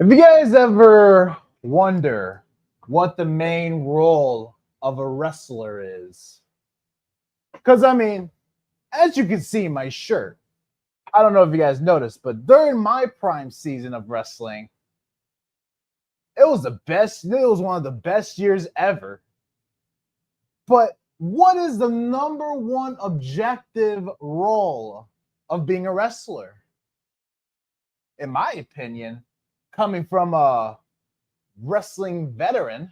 If you guys ever wonder what the main role of a wrestler is, because as you can see in my shirt, I don't know if you guys noticed, but during my prime season of wrestling, it was one of the best years ever. But what is the number one objective role of being a wrestler? In my opinion, coming from a wrestling veteran,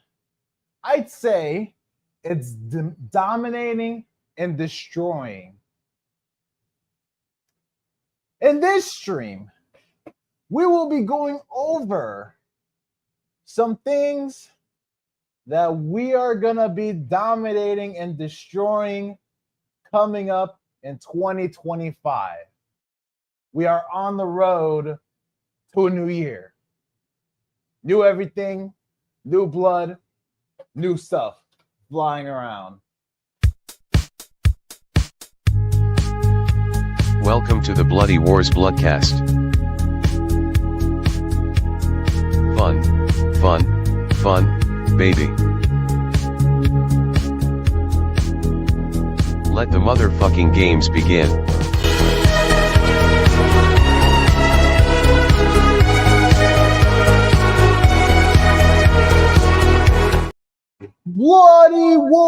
I'd say it's dominating and destroying. In this stream, we will be going over some things that we are going to be dominating and destroying coming up in 2025. We are on the road to a new year. New everything, new blood, new stuff flying around. Welcome to the Bloody Wars Bloodcast. Fun, baby. Let the motherfucking games begin. Bloody Wars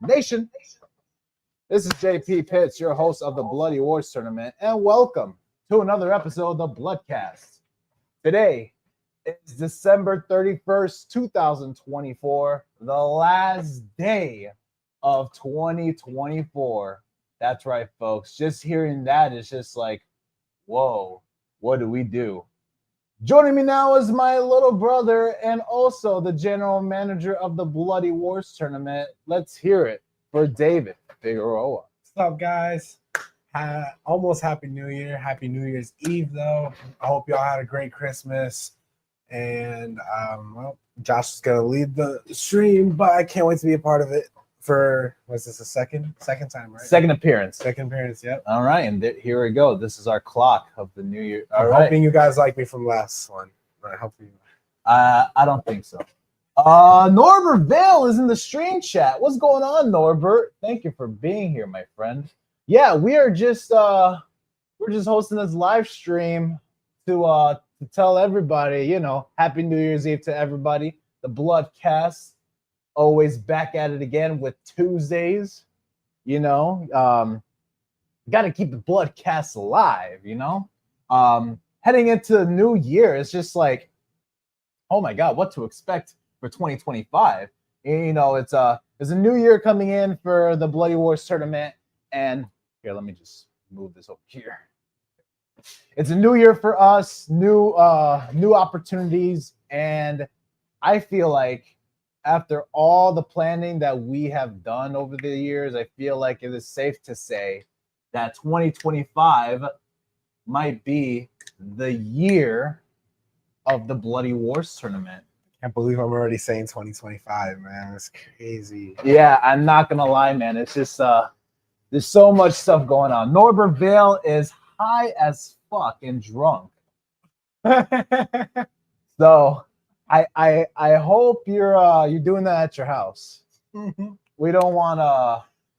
Nation. This is JP Pitts, your host of the Bloody Wars Tournament, and welcome to another episode of the Bloodcast. Today is December 31st, 2024, the last day of 2024. That's right, folks. Just hearing that is just like, whoa, what do we do? Joining me now is my little brother and also the general manager of the Bloody Wars Tournament. Let's hear it for David Figueroa. What's up, guys? Almost Happy New Year. Happy New Year's Eve, though. I hope y'all had a great Christmas. And, Josh is going to lead the stream, but I can't wait to be a part of it for, was this a second time, right? Second appearance. Second appearance, yep. All right, and here we go. This is our clock of the new year. I'm hoping you guys like me from last one. I hope you. I don't think so. Norbert Vale is in the stream chat. What's going on, Norbert? Thank you for being here, my friend. Yeah, we are just we're just hosting this live stream to tell everybody, Happy New Year's Eve to everybody. The Bloodcast, always back at it again with Tuesdays. Got to keep the Bloodcast alive. Heading into the new year, it's just like, oh my God, what to expect for 2025. It's a new year coming in for the Bloody Wars Tournament. And here, let me just move this over here. It's a new year for us, new opportunities. And I feel like after all the planning that we have done over the years, I feel like it is safe to say that 2025 might be the year of the Bloody Wars Tournament. Can't believe I'm already saying 2025, man. It's crazy. Yeah, I'm not gonna lie, man. It's just there's so much stuff going on. Norbert Vale is high as fuck and drunk. So I hope you're doing that at your house. We don't want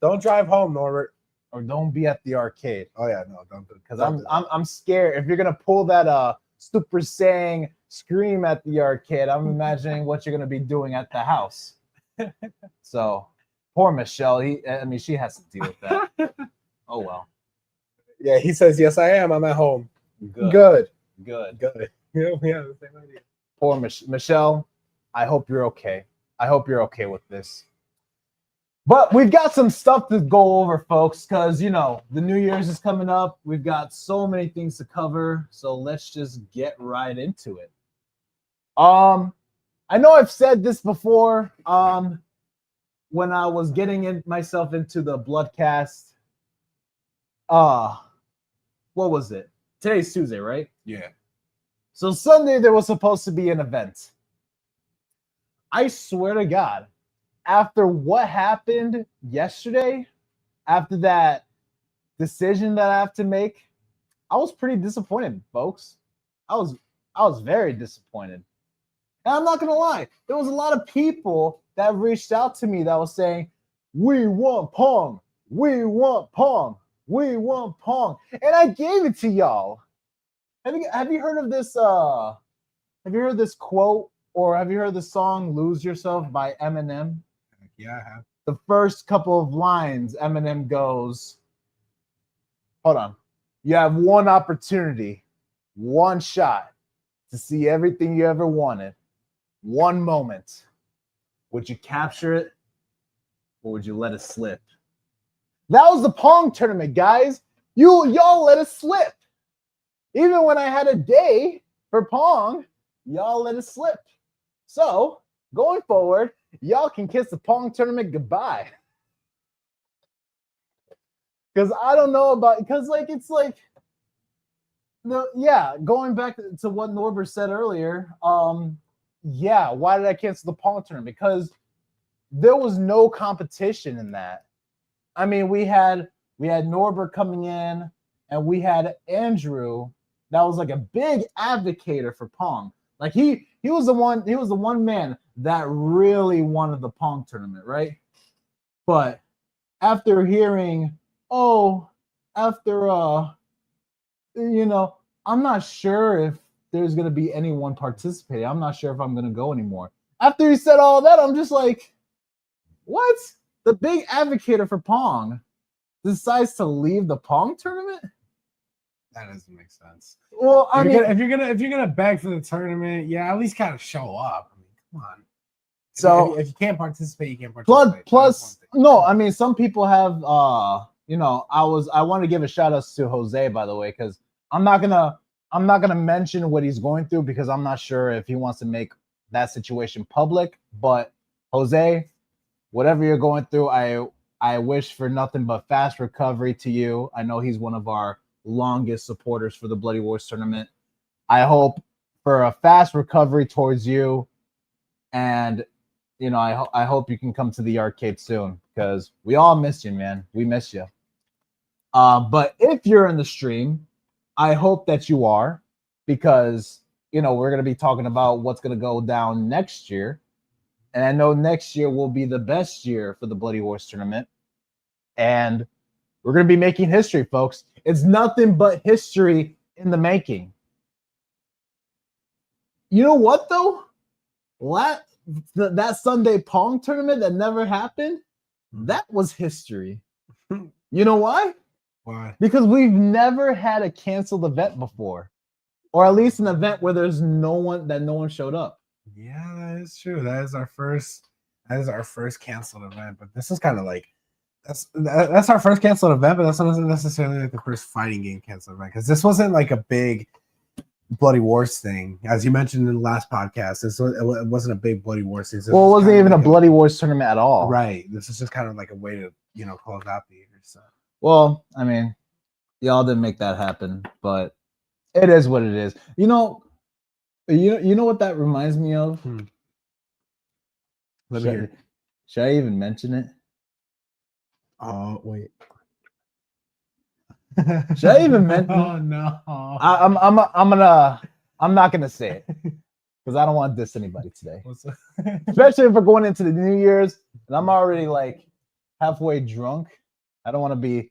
Don't drive home, Norbert. or don't be at the arcade. Oh yeah, no, don't do it. Because I'm scared if you're gonna pull that Super Saiyan scream at the arcade. I'm imagining what you're gonna be doing at the house. So poor Michelle. She has to deal with that. Oh well. Yeah, he says yes, I am. I'm at home. Good. Yeah, the same idea. Poor Michelle. I hope you're okay. I hope you're okay with this. But we've got some stuff to go over, folks, because, the New Year's is coming up. We've got so many things to cover, so let's just get right into it. I know I've said this before when I was getting myself into the Bloodcast. What was it? Today's Tuesday, right? Yeah. So Sunday, there was supposed to be an event. I swear to God, after what happened yesterday, after that decision that I have to make, I was pretty disappointed, folks. I was very disappointed. And I'm not gonna lie, there was a lot of people that reached out to me that was saying, "We want Pong, we want Pong, we want Pong," and I gave it to y'all. Have you heard of this? Have you heard this quote or have you heard the song "Lose Yourself" by Eminem? Yeah, I have. The first couple of lines, Eminem goes, "Hold on, you have one opportunity, one shot to see everything you ever wanted." One moment. Would you capture it or would you let it slip? That was the Pong tournament, guys. Y'all let it slip. Even when I had a day for Pong, y'all let it slip. So going forward, y'all can kiss the Pong tournament goodbye. Because I don't know about, because like it's like, no, yeah, going back to what Norbert said earlier, yeah, why did I cancel the Pong tournament? Because there was no competition in that. I mean, we had Norbert coming in, and we had Andrew that was like a big advocator for Pong. Like he was the one man that really wanted the Pong tournament, right? But after hearing, I'm not sure if there's going to be anyone participating. I'm not sure if I'm going to go anymore. After he said all that, I'm just like, what? The big advocate for Pong decides to leave the Pong tournament? That doesn't make sense. Well, If you're gonna beg for the tournament, yeah, at least kind of show up. I mean, come on. So if you can't participate, you can't participate. plus no, I mean some people have I want to give a shout out to Jose, by the way, because I'm not gonna mention what he's going through because I'm not sure if he wants to make that situation public. But Jose, whatever you're going through, I wish for nothing but fast recovery to you. I know he's one of our longest supporters for the Bloody Wars tournament. I hope for a fast recovery towards you, and I hope you can come to the arcade soon because we all miss you, man. We miss you. But if you're in the stream, I hope that you are, because we're going to be talking about what's going to go down next year. And I know next year will be the best year for the Bloody Wars tournament. And we're going to be making history, folks. It's nothing but history in the making. You know what, though? That Sunday Pong tournament that never happened, that was history. You know why? Why? Because we've never had a canceled event before, or at least an event where there's no one showed up. Yeah, that is true. That is our first canceled event. But this is kind of like that's our first canceled event, but that's not necessarily like the first fighting game canceled event because this wasn't like a big Bloody Wars thing, as you mentioned in the last podcast. It wasn't a big Bloody Wars thing. Well, it wasn't even a Bloody Wars tournament at all. Right. This is just kind of like a way to close out the year. So. Well, I mean, y'all didn't make that happen, but it is what it is. You know what that reminds me of? Let me hear. Should I even mention it? Oh wait. Should I even mention? Oh no. I'm not gonna say it because I don't want to diss anybody today. Especially if we're going into the New Year's and I'm already like halfway drunk. I don't want to be.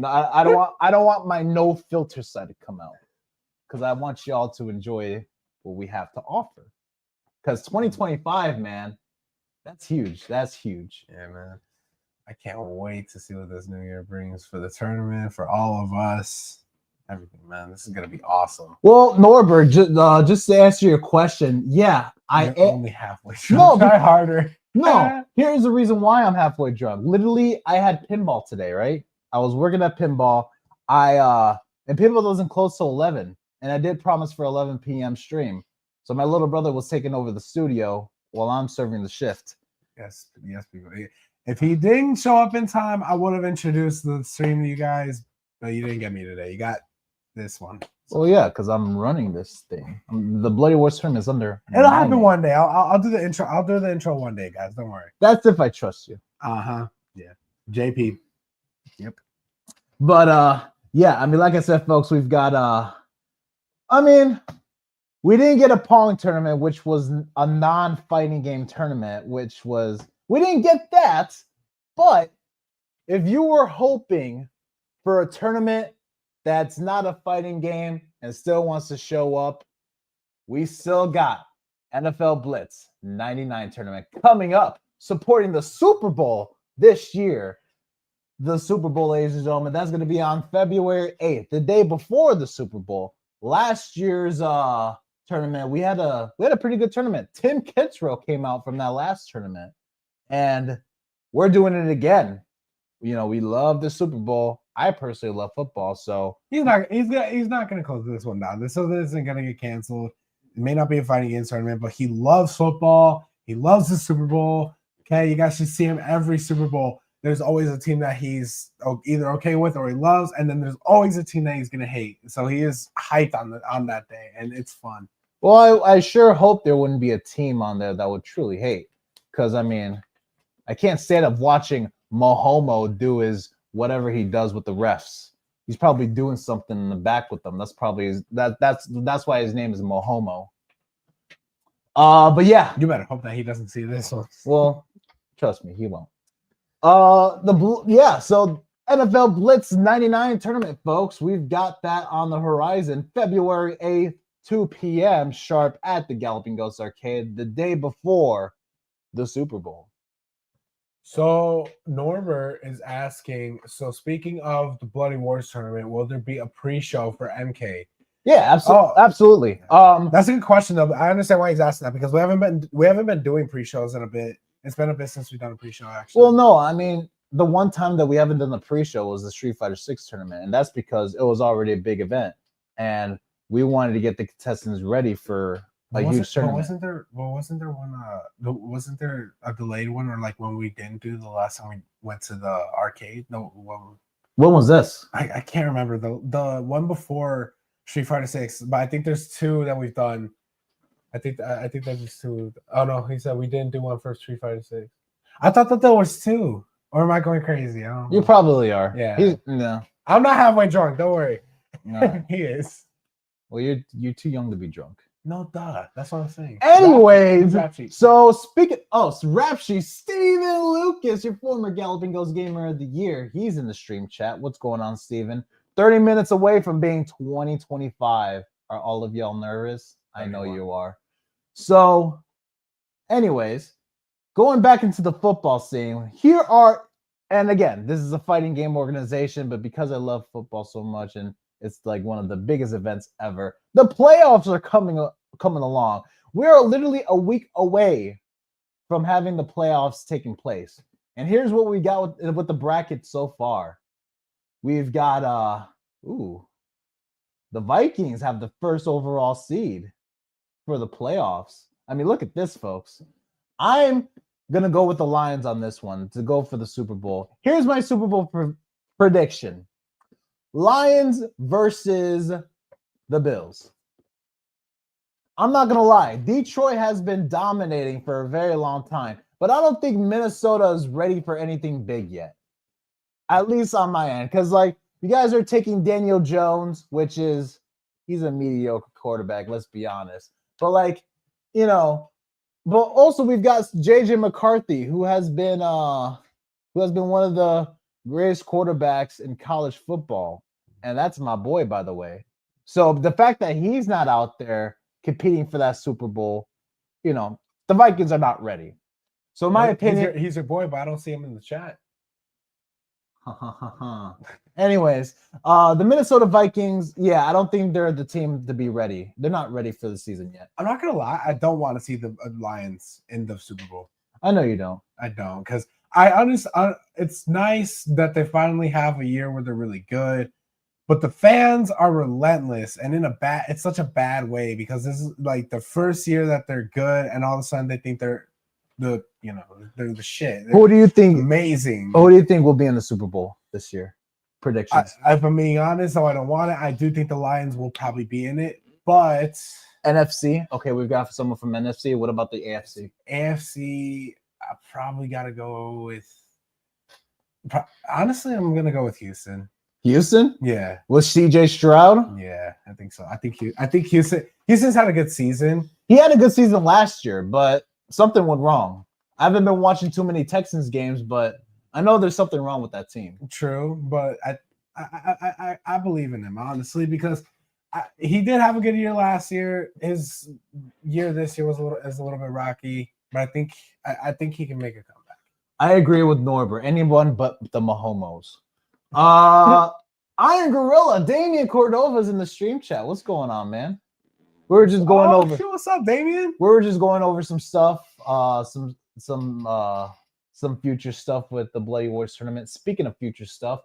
I don't want my no filter side to come out because I want y'all to enjoy what we have to offer. Because 2025, man, that's huge. That's huge. Yeah, man. I can't wait to see what this new year brings for the tournament, for all of us, everything, man. This is gonna be awesome. Well, Norbert, just to answer your question, yeah, You're only halfway. No, try harder. No, here's the reason why I'm halfway drunk. Literally, I had pinball today, right? I was working at pinball. And pinball doesn't close till 11, and I did promise for 11 p.m. stream. So my little brother was taking over the studio while I'm serving the shift. Yes, people. If he didn't show up in time, I would have introduced the stream to you guys, but you didn't get me today. You got this one. Well, yeah, because I'm running this thing. The Bloody Wars tournament is under. It'll happen one day. I'll do the intro. I'll do the intro one day, guys. Don't worry. That's if I trust you. Yeah. JP. Yep. But Yeah, I mean, like I said, folks, we've got I mean, we didn't get a Pong tournament, which was a non-fighting game tournament, we didn't get that. But if you were hoping for a tournament that's not a fighting game and still wants to show up, we still got NFL Blitz 99 tournament coming up, supporting the Super Bowl this year. The Super Bowl, ladies and gentlemen, that's going to be on February 8th, the day before the Super Bowl. Last year's tournament, we had a pretty good tournament. Tim Kitzrow came out from that last tournament, and we're doing it again. You know, we love the Super Bowl. I personally love football, so He's not gonna close this one down. This isn't gonna get canceled. It may not be a fighting games tournament, but he loves football. He loves the Super Bowl. Okay, you guys should see him every Super Bowl. There's always a team that he's either okay with or he loves, and then there's always a team that he's gonna hate. So he is hyped on that day, and it's fun. well, I sure hope there wouldn't be a team on there that would truly hate, because I mean, I can't stand up watching Mahomo do his whatever he does with the refs. He's probably doing something in the back with them. That's probably that's why his name is Mahomo. But yeah, You better hope that he doesn't see this one. well, trust me, he won't. So NFL Blitz 99 tournament, folks. We've got that on the horizon. February 8th, 2 p.m. sharp at the Galloping Ghost Arcade, the day before the Super Bowl. So Norbert is asking, so speaking of the Bloody Wars tournament, will there be a pre-show for MK? Yeah, absolutely. Oh. Absolutely. That's a good question though. I understand why he's asking that because we haven't been doing pre-shows in a bit. It's been a bit since we've done a pre-show actually. Well, no, I mean, the one time that we haven't done the pre-show was the Street Fighter 6 tournament, and that's because it was already a big event, and we wanted to get the contestants ready for a huge tournament. Wasn't there one wasn't there a delayed one or like when we didn't do the last time we went to the arcade? No, When was this? I can't remember the one before Street Fighter 6, but I think there's two that we've done. I think there's just two. Oh no, he said we didn't do one for Street Fighter 6. I thought that there was two. Or am I going crazy? I don't know. You probably are. Yeah. No. I'm not halfway drunk. Don't worry. No. He is. Well, you're too young to be drunk. No, duh. That's what I'm saying. Anyways, Rap sheet. so Rap Sheet, Steven Lucas, your former Galloping Ghost Gamer of the Year. He's in the stream chat. What's going on, Steven? 30 minutes away from being 2025. Are all of y'all nervous? I know you are. So, anyways, going back into the football scene, and again, this is a fighting game organization, but because I love football so much and it's like one of the biggest events ever, the playoffs are coming along. We're literally a week away from having the playoffs taking place. And here's what we got with the bracket so far. We've got the Vikings have the first overall seed for the playoffs. I mean, look at this, folks. I'm gonna go with the Lions on this one to go for the Super Bowl. Here's my Super Bowl prediction: Lions versus the Bills. I'm not gonna lie, Detroit has been dominating for a very long time, but I don't think Minnesota is ready for anything big yet. At least on my end, because like you guys are taking Daniel Jones, which is he's a mediocre quarterback. Let's be honest, but like but also we've got JJ McCarthy, who has been one of the greatest quarterbacks in college football, and that's my boy, by the way. So the fact that he's not out there competing for that Super Bowl, the Vikings are not ready. So in my opinion, he's your boy, but I don't see him in the chat. Anyways, the Minnesota Vikings, I don't think they're the team to be ready. They're not ready for the season yet. I'm not gonna lie, I don't want to see the Lions in the Super Bowl. I know you don't. I don't, because it's nice that they finally have a year where they're really good, but the fans are relentless and it's such a bad way, because this is like the first year that they're good, and all of a sudden they think they're the shit. Who do you think? Amazing. Who do you think will be in the Super Bowl this year? Predictions. If I'm being honest, though I don't want it, I do think the Lions will probably be in it, but NFC. Okay, we've got someone from NFC. What about the AFC? AFC, I probably got to go with. Honestly, I'm gonna go with Houston. Houston Yeah, with CJ Stroud. yeah, I think so. I think Houston's had a good season. He had a good season last year, but something went wrong. I haven't been watching too many Texans games, but I know there's something wrong with that team. True, but I believe in him honestly because he did have a good year last year. His year this year was a little bit rocky, but I think he can make a comeback. I agree with Norbert. Anyone but the Mahomos. Iron Gorilla, Damian Cordova's in the stream chat. What's going on, man? We were just going over. Shit, what's up, Damien? We were just going over some stuff, some future stuff with the Bloody Wars tournament. Speaking of future stuff,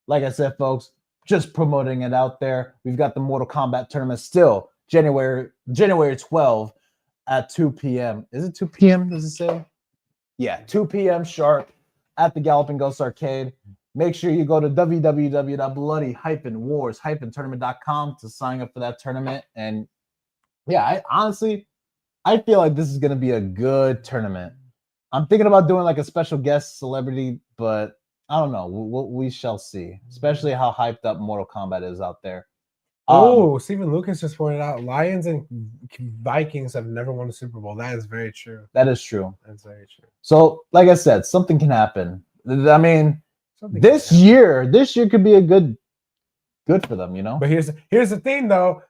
like I said, folks, just promoting it out there. We've got the Mortal Kombat tournament still January 12 at 2 p.m. Is it 2 p.m.? Does it say? Yeah, 2 p.m. sharp at the Galloping Ghost Arcade. Make sure you go to www.bloody-wars-tournament.com to sign up for that tournament. And yeah, I feel like this is going to be a good tournament. I'm thinking about doing like a special guest celebrity, but I don't know. We shall see, especially how hyped up Mortal Kombat is out there. Stephen Lucas just pointed out Lions and Vikings have never won a Super Bowl. That is very true. That is true. That's very true. So, like I said, something can happen. I mean, this year could be a good for them, you know. But here's the thing, though.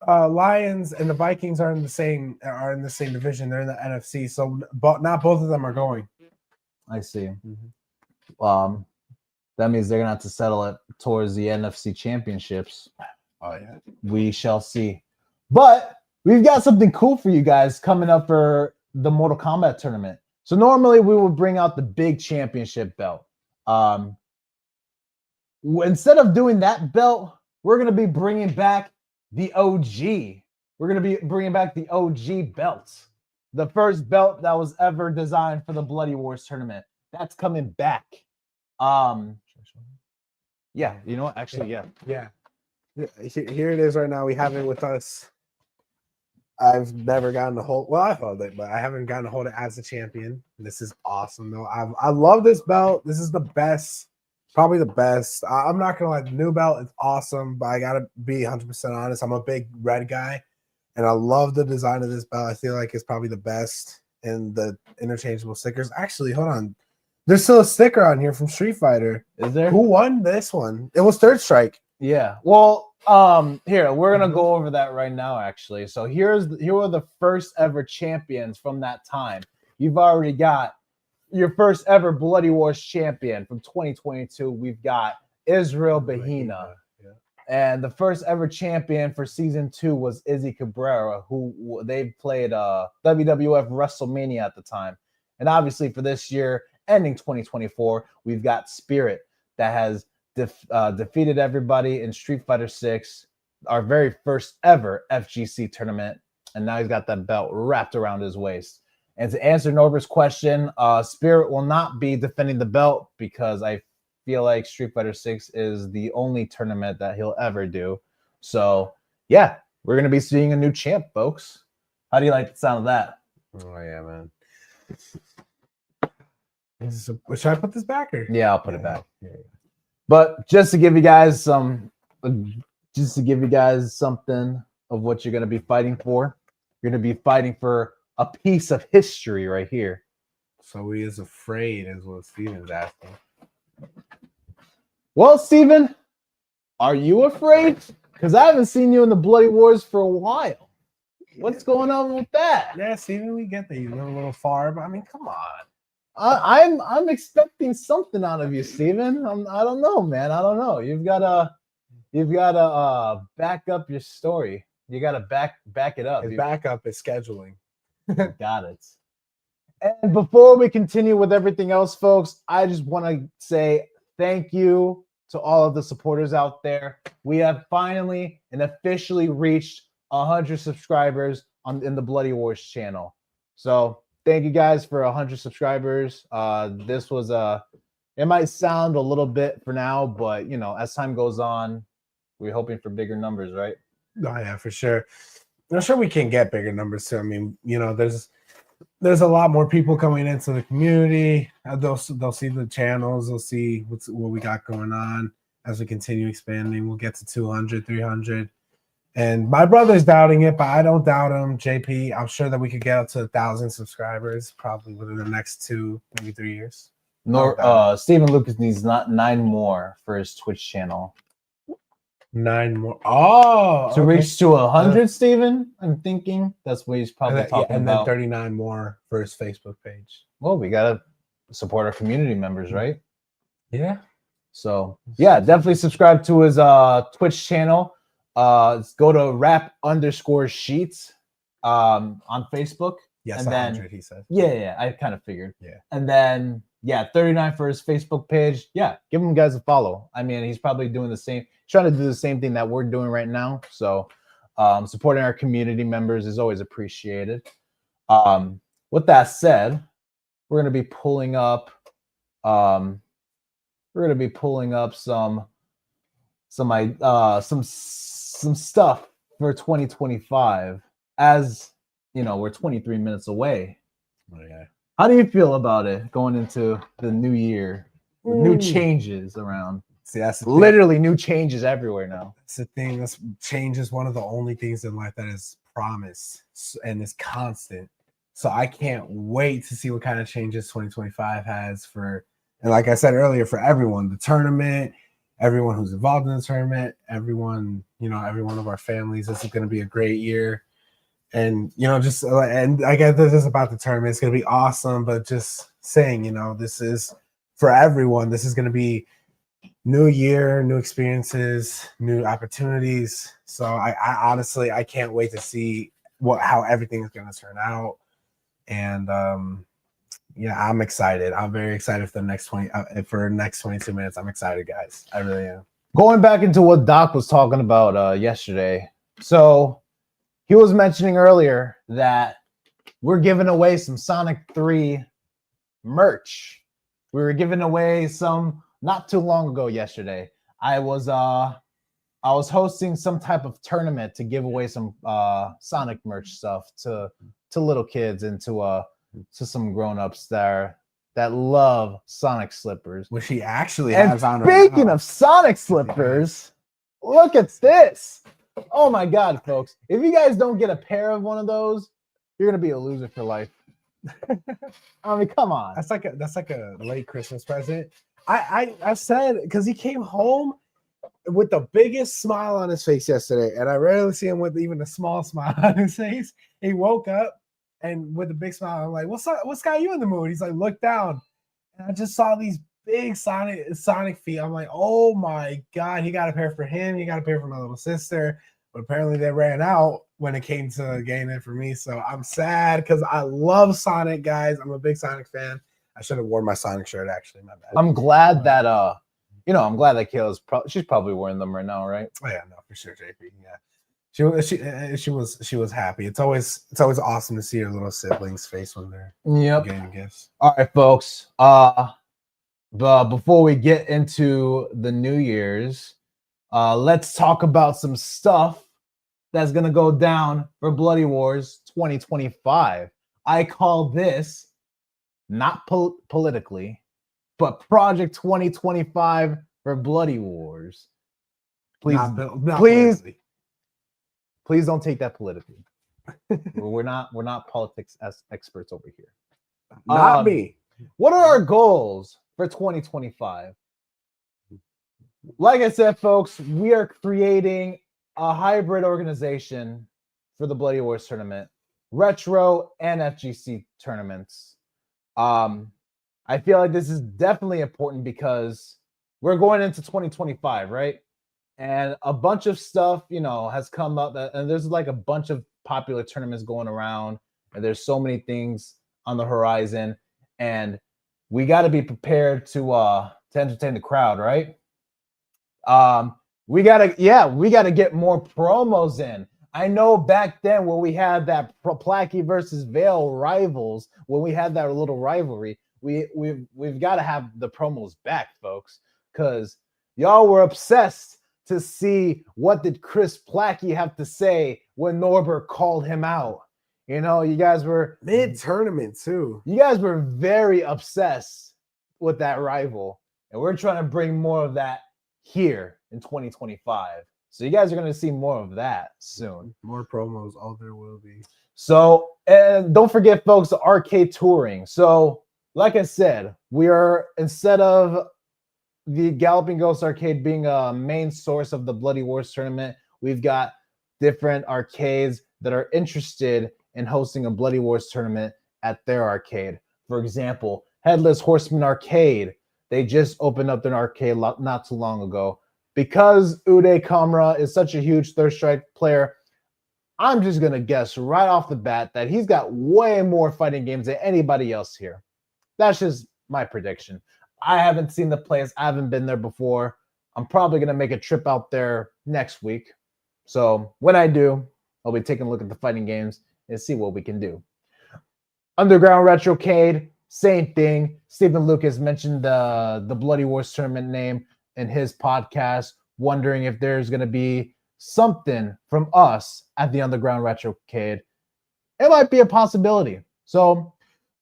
Lions and the Vikings are in the same division. They're in the NFC, so not both of them are going. I see. That means they're gonna have to settle it towards the NFC championships. Oh yeah, we shall see. But we've got something cool for you guys coming up for the Mortal Kombat tournament. So normally we would bring out the big championship belt. Instead of doing that belt, we're gonna be bringing back the OG. We're gonna be bringing back the OG belts, the first belt that was ever designed for the Bloody Wars tournament. That's coming back. Yeah, you know what? Actually, yeah. Here it is right now. We have it with us. I've never gotten to hold. Well, I held it, but I haven't gotten to hold it as a champion. This is awesome, though. I love this belt. This is the best, probably the best. I'm not gonna lie. The new belt is awesome, but I gotta be 100% honest. I'm a big red guy, and I love the design of this belt. I feel like it's probably the best in the interchangeable stickers. Actually, hold on. There's still a sticker on here from Street Fighter. Is there? Who won this one? It was Third Strike. Yeah. Well, here we're gonna go over that right now. Actually, so here are the first ever champions from that time. You've already got your first ever Bloody Wars champion from 2022. We've got Israel Bahina. Yeah. And the first ever champion for season 2 was Izzy Cabrera, who they played WWF WrestleMania at the time. And obviously for this year, ending 2024, we've got Spirit that has defeated everybody in Street Fighter 6, our very first ever FGC tournament, and now he's got that belt wrapped around his waist. And to answer Norbert's question, Spirit will not be defending the belt because I feel like Street Fighter 6 is the only tournament that he'll ever do. So yeah, we're gonna be seeing a new champ, folks. How do you like the sound of that? Oh yeah, man. Should I put this back or? Yeah, I'll put it back. Yeah. But just to give you guys something of what you're going to be fighting for, you're going to be fighting for a piece of history right here. So he is afraid, is what Steven's asking. Well, Steven, are you afraid? Because I haven't seen you in the Bloody Wars for a while. What's going on with that? Yeah, Steven, we get that you live a little far, but I mean, come on. I'm expecting something out of you, Steven. I don't know, man. I don't know. You've got to back up your story. You got to back it up. His backup is scheduling. Got it. And before we continue with everything else, folks, I just want to say thank you to all of the supporters out there. We have finally and officially reached 100 subscribers in the Bloody Wars channel. So thank you guys for 100 subscribers. This was it might sound a little bit for now, but you know, as time goes on, we're hoping for bigger numbers, right? Oh yeah, for sure. I'm sure we can get bigger numbers too. I mean, you know, there's a lot more people coming into the community. They'll see the channels. They'll see what we got going on. as we continue expanding. We'll get to 200, 300. And my brother's doubting it, but I don't doubt him. JP, I'm sure that we could get up to 1,000 subscribers probably within the next 2, maybe 3 years. Stephen Lucas needs not 9 more for his Twitch channel 9 more. Oh, to reach to 100. Stephen, I'm thinking that's what he's probably talking and about. then 39 more for his Facebook page. Well, we gotta support our community members, right? Yeah. So yeah, definitely subscribe to his Twitch channel. Go to rap_sheets on Facebook. Yes, and 100, then he said. yeah, I kind of figured. Yeah. And then 39 for his Facebook page. Yeah, give him guys a follow. I mean, he's probably doing the same, trying to do the same thing that we're doing right now. So supporting our community members is always appreciated. With that said, we're gonna be pulling up some stuff for 2025. As you know, we're 23 minutes away. Oh, yeah. How do you feel about it going into the new year? With new changes around. See, that's the Literally new changes everywhere now. That's the thing. That's change is one of the only things in life that is promised and is constant. So I can't wait to see what kind of changes 2025 has for, and like I said earlier, for everyone, the tournament, everyone who's involved in the tournament, everyone, every one of our families. This is going to be a great year. And, and I guess this is about the tournament. It's going to be awesome. But just saying, this is for everyone. This is going to be new year, new experiences, new opportunities. So I honestly, I can't wait to see how everything is going to turn out. And I'm excited. I'm very excited for the next 22 minutes. I'm excited, guys. I really am. Going back into what Doc was talking about yesterday. So he was mentioning earlier that we're giving away some Sonic 3 merch. We were giving away some not too long ago yesterday. I was hosting some type of tournament to give away some Sonic merch stuff to little kids and to some grown-ups that love Sonic slippers. Which he actually And has on. speaking of Sonic slippers, look at this. Oh my God, folks. If you guys don't get a pair of one of those, you're gonna be a loser for life. I mean, come on. That's like a late Christmas present. I said, because he came home with the biggest smile on his face yesterday, and I rarely see him with even a small smile on his face. He woke up and with a big smile, I'm like, what's up? What's got you in the mood? He's like, look down. And I just saw these big Sonic feet. I'm like, oh my God, he got a pair for him. He got a pair for my little sister. But apparently they ran out when it came to getting it for me. So I'm sad because I love Sonic, guys. I'm a big Sonic fan. I should have worn my Sonic shirt, actually. My bad. I'm glad that I'm glad that Kayla's she's probably wearing them right now, right? Oh yeah, no, for sure, JP. Yeah. She was happy. It's always awesome to see her little siblings' face when they're getting gifts. All right, folks. But before we get into the New Year's, let's talk about some stuff that's gonna go down for Bloody Wars 2025. I call this not politically, but Project 2025 for Bloody Wars. Please, please don't take that politically. We're not politics experts over here. Not me. What are our goals for 2025? Like I said, folks, we are creating a hybrid organization for the Bloody Wars tournament, retro and FGC tournaments. I feel like this is definitely important because we're going into 2025, right? And a bunch of stuff, has come up, and there's like a bunch of popular tournaments going around, and there's so many things on the horizon, and we got to be prepared to entertain the crowd, right? We gotta get more promos in. I know back then when we had that Placky versus Vale rivals, when we had that little rivalry, we've got to have the promos back, folks, because y'all were obsessed to see what did Chris Placky have to say when Norbert called him out. You guys were mid-tournament too. You guys were very obsessed with that rival, and we're trying to bring more of that here in 2025. So you guys are going to see more of that soon. More promos. Oh, there will be. So, and don't forget, folks, the arcade touring. So, like I said, we are, instead of the Galloping Ghost Arcade being a main source of the Bloody Wars tournament, we've got different arcades that are interested in hosting a Bloody Wars tournament at their arcade. For example, Headless Horseman Arcade. They just opened up their arcade not too long ago. Because Uday Kamra is such a huge Third Strike player, I'm just going to guess right off the bat that he's got way more fighting games than anybody else here. That's just my prediction. I haven't seen the place. I haven't been there before. I'm probably going to make a trip out there next week. So when I do, I'll be taking a look at the fighting games and see what we can do. Underground Retrocade, same thing. Stephen Lucas mentioned the Bloody Wars tournament name in his podcast, wondering if there's going to be something from us at the Underground Retrocade. It might be a possibility. So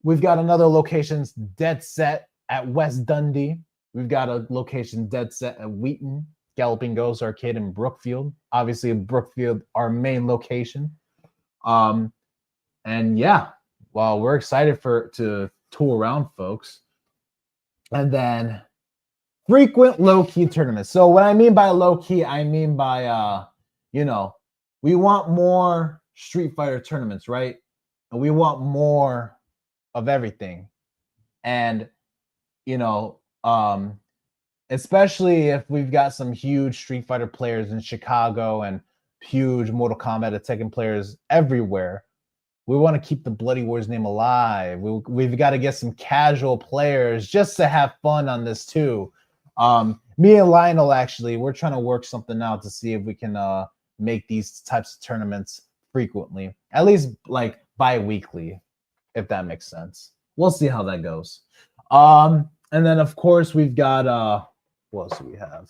we've got another locations dead set at West Dundee. We've got a location dead set at Wheaton, Galloping Ghost Arcade in Brookfield. Obviously, Brookfield, our main location. And yeah, well, we're excited to tour around, folks. And then frequent low-key tournaments. So what I mean by low-key, I mean by, we want more Street Fighter tournaments, right? And we want more of everything. And, especially if we've got some huge Street Fighter players in Chicago and huge Mortal Kombat and Tekken players everywhere, we want to keep the Bloody Wars name alive. We've got to get some casual players just to have fun on this too. Me and Lionel, actually, we're trying to work something out to see if we can make these types of tournaments frequently, at least like bi-weekly, if that makes sense. We'll see how that goes. And then, of course, we've got, what else do we have?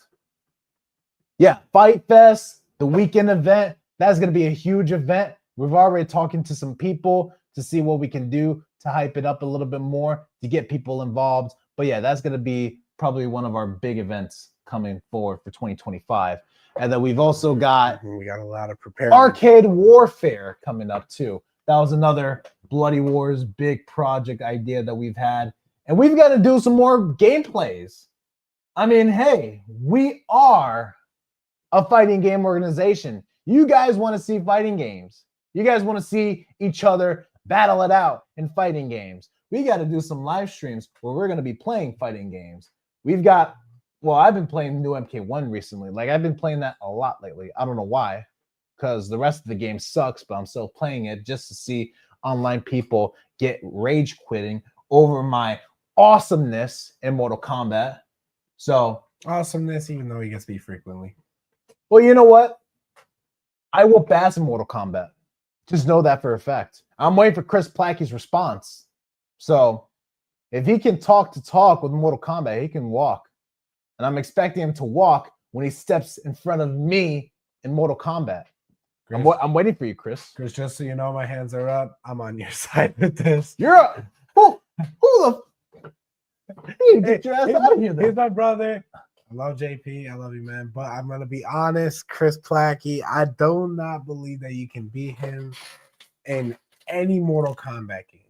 Yeah, Fight Fest, the weekend event. That's going to be a huge event. We've already talking to some people to see what we can do to hype it up a little bit more, to get people involved. But yeah, that's going to be probably one of our big events coming forward for 2025. And then we've also got a lot of prepared Arcade Warfare coming up too. That was another Bloody Wars big project idea that we've had. And we've got to do some more gameplays. I mean, hey, we are a fighting game organization. You guys want to see fighting games. You guys want to see each other battle it out in fighting games. We got to do some live streams where we're going to be playing fighting games. We've got, well, I've been playing new MK1 recently. Like, I've been playing that a lot lately. I don't know why, because the rest of the game sucks, but I'm still playing it just to see online people get rage quitting over my awesomeness in Mortal Kombat. So, awesomeness, even though he gets beat frequently. Well, you know what? I will pass in Mortal Kombat. Just know that for a fact. I'm waiting for Chris Placky's response. So, if he can talk with Mortal Kombat, he can walk. And I'm expecting him to walk when he steps in front of me in Mortal Kombat. Chris, I'm waiting for you, Chris. Chris, just so you know, my hands are up. I'm on your side with this. You're a, who the you get your ass out of here, He's my brother. I love JP. I love you, man. But I'm going to be honest, Chris Plackey, I do not believe that you can beat him in any Mortal Kombat game.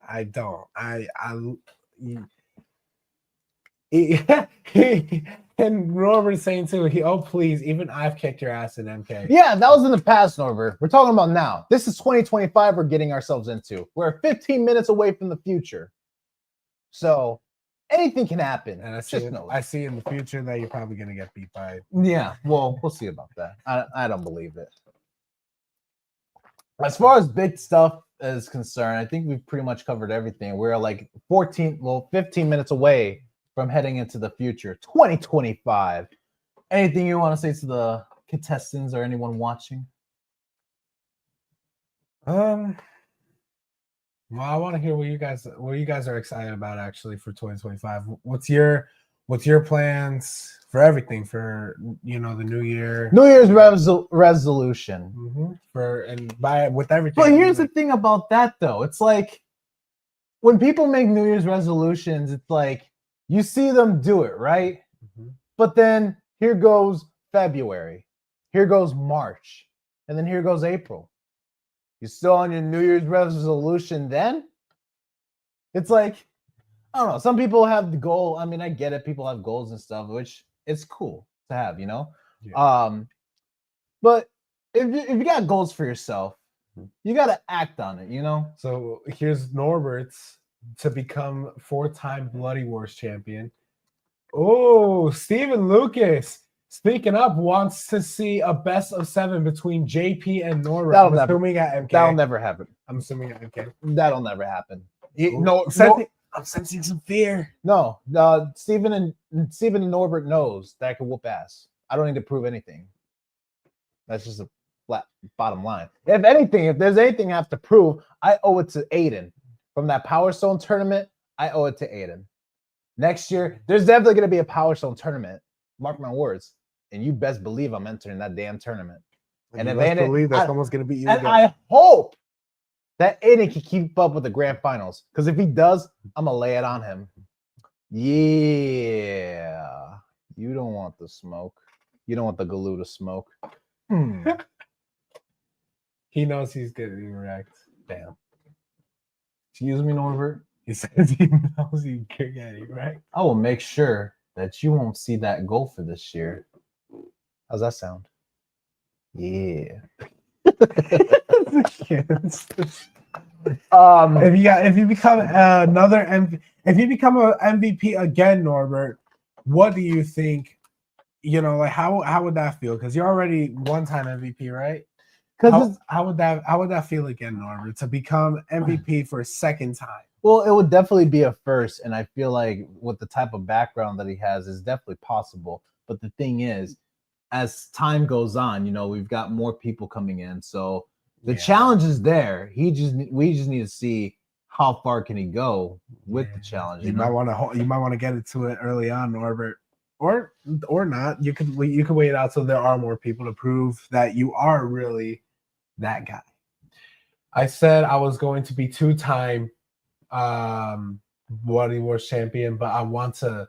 I don't. And Robert's saying too, please, even I've kicked your ass in MK. Yeah, that was in the past, Norbert. We're talking about now. This is 2025 we're getting ourselves into. We're 15 minutes away from the future. So anything can happen. And I see in the future that you're probably going to get beat by. Yeah, well, we'll see about that. I don't believe it. As far as big stuff is concerned, I think we've pretty much covered everything. We're like 15 minutes away from heading into the future, 2025. Anything you want to say to the contestants or anyone watching? Well, I want to hear what you guys are excited about actually for 2025. What's your plans for everything for the new year? New Year's resolution. Mm-hmm. With everything. But here's the thing about that though. It's like when people make New Year's resolutions, it's like you see them do it, right? Mm-hmm. But then Here goes February. Here goes March. And then here goes April. You still on your New Year's resolution then? It's like, I don't know. Some people have the goal. I mean, I get it. People have goals and stuff, which it's cool to have, you know? Yeah. But if you got goals for yourself, you got to act on it, you know? So here's Norbert's to become 4-time Bloody Wars champion. Oh, Stephen Lucas, speaking up, wants to see a best of 7 between JP and Norbert. That'll I'm never- assuming at MK. That'll never happen. I'm assuming at MK. That'll never happen. I'm sensing some fear. No, Steven and Norbert knows that I can whoop ass. I don't need to prove anything. That's just a flat bottom line. If anything, if there's anything I have to prove, I owe it to Aiden. From that Power Stone tournament, I owe it to Aiden. Next year, there's definitely going to be a Power Stone tournament. Mark my words. And you best believe I'm entering that damn tournament. And if let's Aiden, believe that someone's gonna beat you and again. I hope that Aiden can keep up with the grand finals. Because if he does, I'm gonna lay it on him. Yeah. You don't want the smoke. You don't want the Galuda smoke. He knows he's getting wrecked. Damn. Excuse me, Norbert. He says he knows he's getting wrecked. I will make sure that you won't see that goal for this year. How's that sound? Yeah. If you become another if you become an MVP again, Norbert, what do you think? You know, like how would that feel? Because you're already 1-time MVP, right? How would that feel again, Norbert, to become MVP for a second time? Well, it would definitely be a first, and I feel like with the type of background that he has, is definitely possible. But the thing is, as time goes on, you know, we've got more people coming in, so the challenge is there. We just need to see how far can he go with the challenge. You might want to get into it early on, Norbert, or not. You could wait out till there are more people to prove that you are really that guy. I said I was going to be 2-time Bloody Wars champion, but I want to.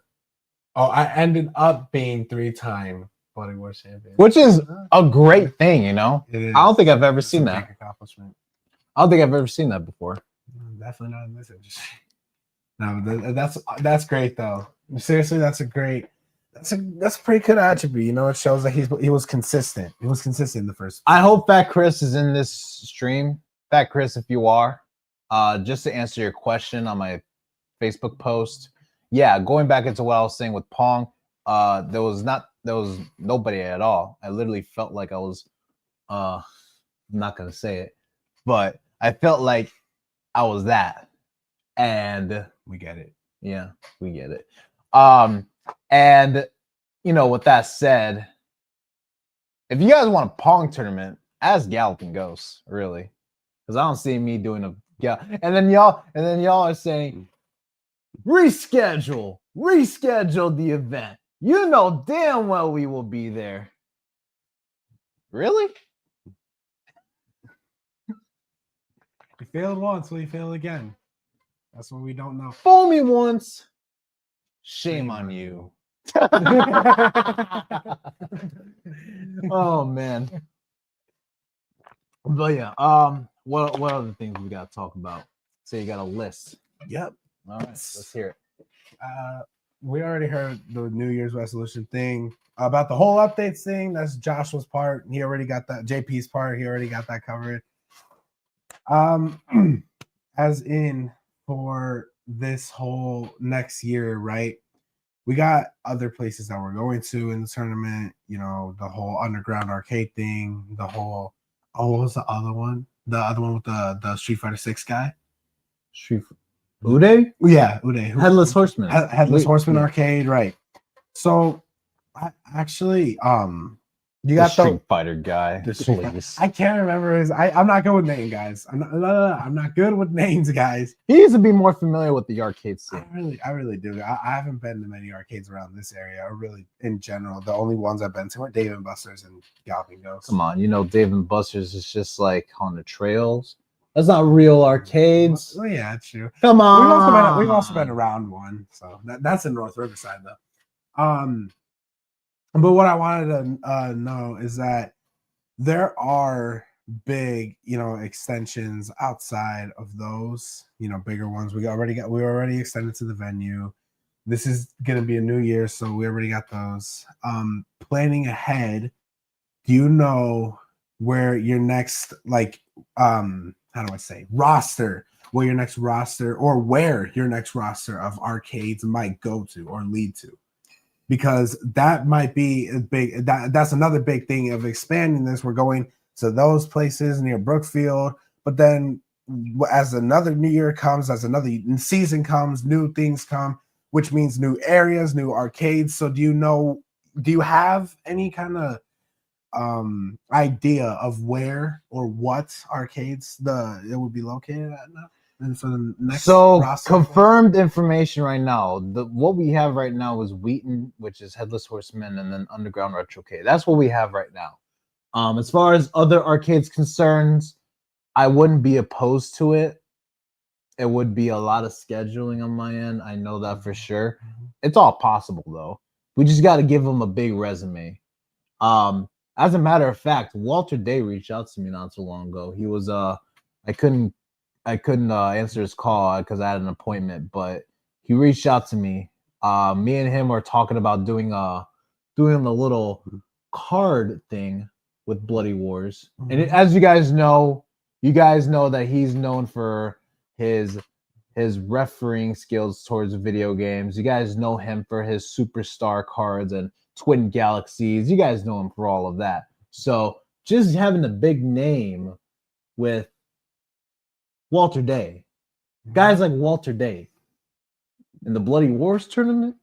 Oh, I ended up being 3-time Bloody Wars champion, which is a great thing, you know. It is. I don't think I've ever It's seen a that. big accomplishment. I don't think I've ever seen that before. Definitely not in this industry. No, that's great though. Seriously, that's a pretty good attribute. You know, it shows that he was consistent. He was consistent in the first. I hope Fat Chris is in this stream. Fat Chris, if you are, just to answer your question on my Facebook post. Yeah, going back into what I was saying with Pong, there was nobody at all. I literally felt like I was I'm not gonna say it, but I felt like I was that. And We get it. yeah, we get it. And you know, with that said, if you guys want a Pong tournament, ask Galloping Ghosts, really. Because I don't see me doing a and then y'all are saying reschedule the event. You know damn well we will be there. Really? You failed once, will you fail again? That's what we don't know. Fool me once. Shame on you. Oh man. But yeah, what other things we gotta talk about? So you got a list. Yep. All right, let's hear it. We already heard the New Year's resolution thing. About the whole updates thing, that's Joshua's part. He already got that. JP's part, he already got that covered. As in for this whole next year, right? We got other places that we're going to in the tournament. You know, the whole underground arcade thing. The whole what was the other one? The other one with the Street Fighter 6 guy. Uday? Yeah, Uday. Headless Horseman. Headless Horseman arcade, right? So, actually, you got Street Fighter guy. Please. I can't remember his. I'm not good with names, guys. I'm not good with names, guys. He needs to be more familiar with the arcade scene. I really do. I haven't been to many arcades around this area, or really in general. The only ones I've been to are Dave and Buster's and Galloping Ghosts. Come on, you know Dave and Buster's is just like on the trails. That's not real arcades. Oh yeah, it's true. Come on. We've also been around one, so that's in North Riverside though. But what I wanted to know is that there are big, extensions outside of those, bigger ones. We already extended to the venue. This is going to be a new year, so we already got those. Planning ahead, do you know where your next how do I say roster, where your next roster of arcades might go to or lead to? Because that might be a big that's another big thing of expanding this. We're going to those places near Brookfield, but then as another new year comes, as another season comes, new things come, which means new areas, new arcades. So do you have any kind of idea of where or what arcades it would be located at now? And for the next confirmed information right now, what we have right now is Wheaton, which is Headless Horseman, and then Underground Retrocade. That's what we have right now. As far as other arcades concerns, I wouldn't be opposed to it. It would be a lot of scheduling on my end. I know that for sure. It's all possible though. We just got to give them a big resume. As a matter of fact, Walter Day reached out to me not too long ago. He was I couldn't answer his call because I had an appointment, but he reached out to me. Me and him were talking about doing a little card thing with Bloody Wars. And as you guys know that he's known for his refereeing skills towards video games. You guys know him for his superstar cards and Twin Galaxies. You guys know him for all of that. So just having a big name with Walter Day, guys like Walter Day in the Bloody Wars tournament.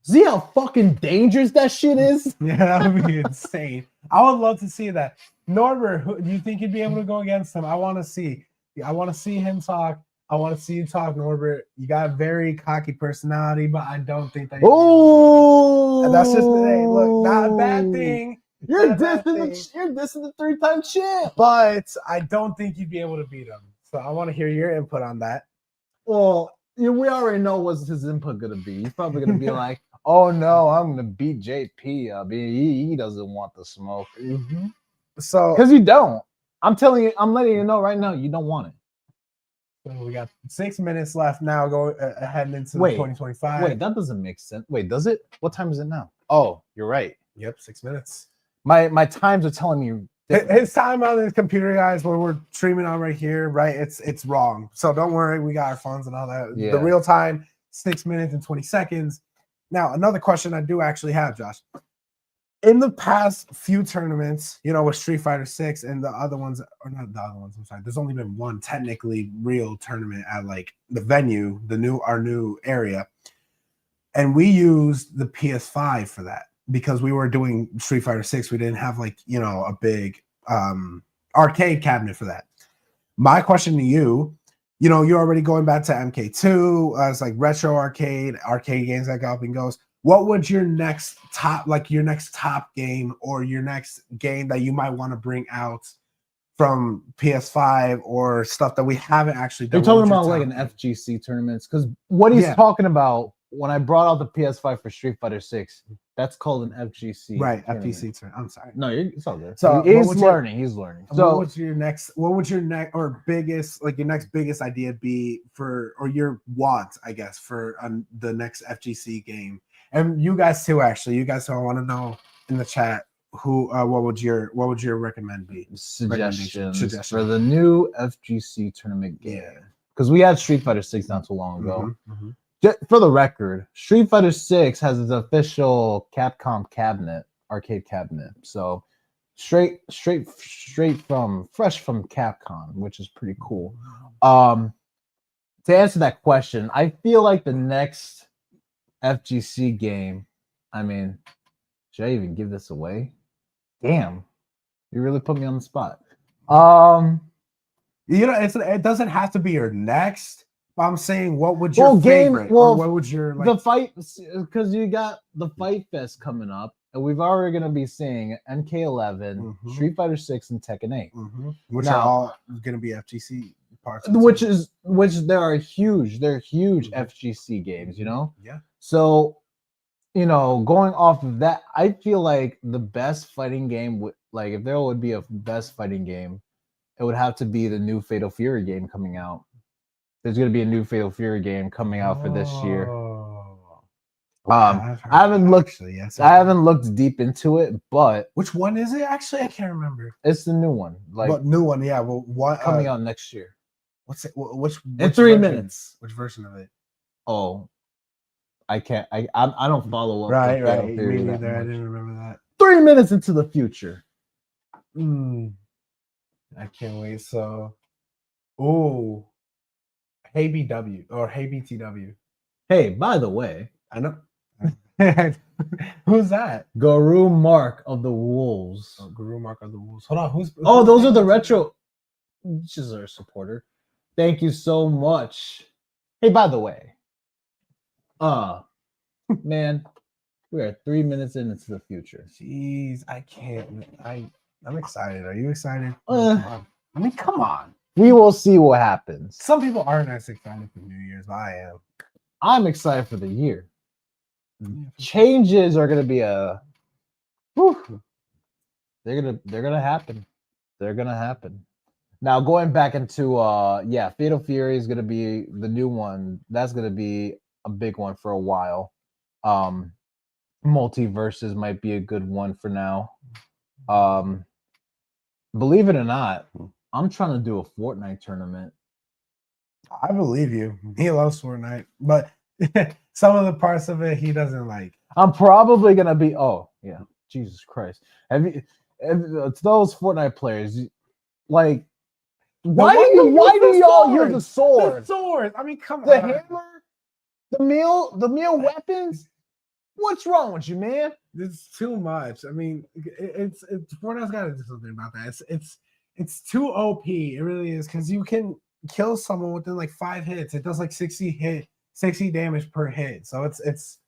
See how fucking dangerous that shit is? Yeah, that would be insane. I would love to see that. Norbert, do you think you'd be able to go against him? I want to see him talk. I want to see you talk, Norbert. You got a very cocky personality, but I don't think that. Oh, that's just look, not a bad thing. You're dissing the 3-time champ, but I don't think you'd be able to beat him. So I want to hear your input on that. Well, we already know what's his input gonna be. He's probably gonna be like, "Oh no, I'm gonna beat JP. He doesn't want the smoke." Mm-hmm. So because you don't. I'm letting you know right now, you don't want it. So we got 6 minutes left now. Heading into 2025. Wait, that doesn't make sense. Wait, does it? What time is it now? Oh, you're right. Yep, 6 minutes. My times are telling me his time on his computer, guys, where we're streaming on right here, right? It's wrong. So don't worry, we got our phones and all that. Yeah. The real time, 6 minutes and 20 seconds. Now, another question I do actually have, Josh. In the past few tournaments, with Street Fighter 6 and the other ones, or not the other ones, I'm sorry, there's only been one technically real tournament at the venue, our new area. And we used the PS5 for that because we were doing Street Fighter 6. We didn't have a big arcade cabinet for that. My question to you, you're already going back to MK2 as retro arcade games that go up and goes. What would your next top game or your next game that you might want to bring out from PS5 or stuff that we haven't actually done? You're talking about an FGC tournaments, because what he's talking about when I brought out the PS5 for Street Fighter 6, that's called an FGC. Right, tournament. FGC tournament. I'm sorry. No, it's all good. So he's learning. So what would your next biggest idea be for, or your want, I guess, for the next FGC game? And you guys too, actually. You guys, I want to know in the chat what would your recommend be? Suggestions for the new FGC tournament game. Because we had Street Fighter 6 not too long ago. Mm-hmm. For the record, Street Fighter 6 has its official Capcom cabinet, arcade cabinet. So fresh from Capcom, which is pretty cool. To answer that question, I feel like the next FGC game, should I even give this away? Damn, you really put me on the spot. It doesn't have to be your next. I'm saying, what would your favorite? Or what would your the fight? Because you got the Fight Fest coming up, and we've already going to be seeing MK11, Street Fighter 6, and Tekken 8, which are all going to be FGC parts. They're huge FGC games, Yeah. So you know, going off of that, I feel like the best fighting game would like if there would be a best fighting game, it would have to be the new Fatal Fury game coming out. There's gonna be a new Fatal Fury game coming out for this year. Oh. I I've heard haven't that, looked actually. Yes, I haven't looked deep into it, but Which one is it? Actually, I can't remember. it's the new one, like But new one, yeah. Well, what coming out next year. What's it? Which In which 3 version? minutes. Which version of it? Oh, I can't. I don't follow up. Right, with Fatal right. Fury Me that neither. I much. didn't remember that. 3 minutes into the future. I can't wait. So, oh, hey BW or hey BTW. Hey, by the way, I know. Who's that? Guru Mark of the Wolves. Oh, Guru Mark of the Wolves. Hold on. Who's Those are the retro. This is our supporter. Thank you so much. Hey, by the way, man, we are 3 minutes into the future. Jeez, I can't. I'm excited. Are you excited? Uh. I mean, come on. We will see what happens. Some people aren't as excited for New Year's, but I am. I'm excited for the year. Yeah, Changes are gonna be whew, they're gonna happen. They're gonna happen. Now going back into Fatal Fury is gonna be the new one. That's gonna be a big one for a while. Multiverses might be a good one for now. Believe it or not, I'm trying to do a Fortnite tournament. I believe you. He loves Fortnite, but some of the parts of it he doesn't like. I'm probably gonna be. Oh yeah, Jesus Christ! It's those Fortnite players. Like, why do y'all use the sword? The sword. I mean, come The on. hammer, the meal weapons. What's wrong with you, man? It's too much. I mean, it's Fortnite's got to do something about that. It's too OP. It really is, because you can kill someone within like 5 hits. It does like 60 damage per hit. So it's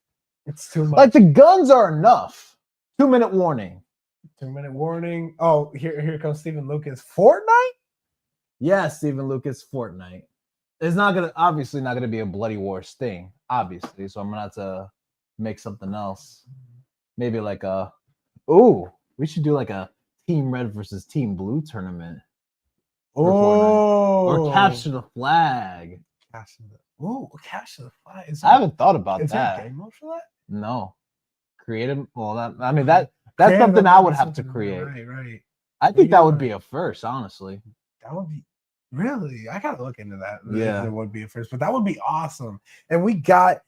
too much. Like the guns are enough. 2-minute warning. 2-minute warning. Oh, here comes Stephen Lucas. Fortnite? Yeah, Stephen Lucas, Fortnite. It's obviously not gonna be a Bloody Wars thing, obviously. So I'm gonna have to make something else. Maybe like we should do like a Team Red versus Team Blue tournament. Or capture the flag. Capture the flag. I haven't thought about Is there that. a game mode for that? No. Creative. Well, that's something I would have to create. Right. I think that would be a first, honestly. That would be really. I gotta look into that. Yeah, it would be a first, but that would be awesome. And we got